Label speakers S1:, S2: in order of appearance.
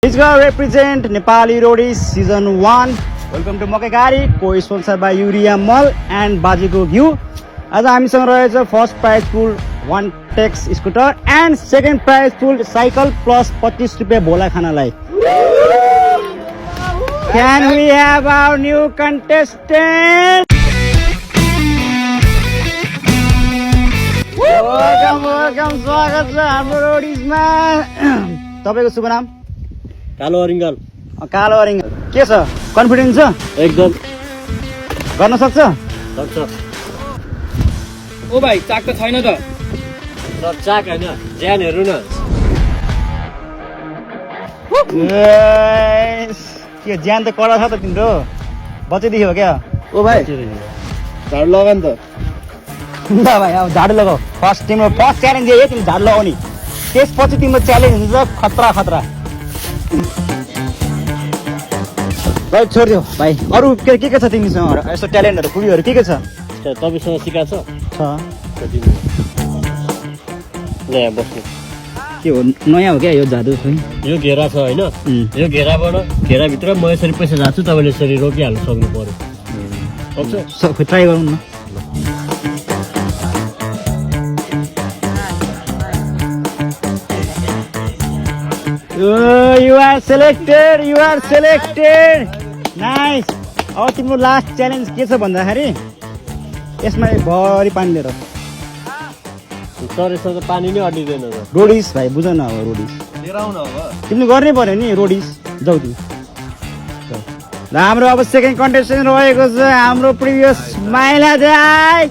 S1: He's gonna represent Nepali Roadies Season 1. Welcome to Mokekari, co-sponsored by Urea Mall and Bajiko Gyu. आज हामीसँग रहेछ first prize pool 1 टेक्स scooter and second prize pool cycle plus 25 रुपैयाँ भोला खानालाई. Can we have our new contestant? Welcome, स्वागत छ हाम्रो रोडिजमा. तपाईको शुभ नाम?
S2: कालो अरिङ्गल.
S1: कालो अरिङ्गल. के छ? कन्फिडेन्स छ?
S2: एकदम.
S1: गर्न सक्छ?
S2: सक्छ.
S3: ओ भाइ चाक त छैन त.
S2: चाक हैन, ज्यान हेर्नु न.
S1: के ज्यान त कडा छ त तिम्रो. बचेदेखि हो क्या?
S3: ओ भाइ झाडु लगा नि त.
S1: ल भाइ अब झाडु लगाऊ. तिम्रो फर्स्ट च्यालेन्ज यही हो, तिमी झाडु लगाउने. त्यसपछि तिम्रो च्यालेन्ज हुन्छ खतरा खतरा. भाइ छोडिदेऊ भाइ. अरू के छ तिमीसँग यस्तो ट्यालेन्टहरू खुबीहरू के छ?
S2: तपाईसँग सिकाछ
S1: छ.
S2: ल यहाँ बस्नु.
S1: के हो नयाँ हो क्या यो जादु?
S2: यो घेरा छ होइन, यो घेराबाट घेराभित्र म यसरी पैसा जान्छु, तपाईँले यसरी रोकिहाल्नु सक्नु पर्यो.
S1: ट्राई गरौँ न. You are selected. Nice. अब तिम्रो लास्ट च्यालेन्ज के छ भन्दाखेरि यसमा भरि पानी लिएर.
S2: सर यसमा त पानी नै अडिँदैन.
S1: रोडिस भाइ बुझ न. अब रोडिस तिमीले गर्नै पर्यो नि. रोडिस जाऊ तिमी. ल हाम्रो अब सेकेन्ड कन्टेस्टेन्ट रहेको छ हाम्रो प्रिभियस माइला दाइ.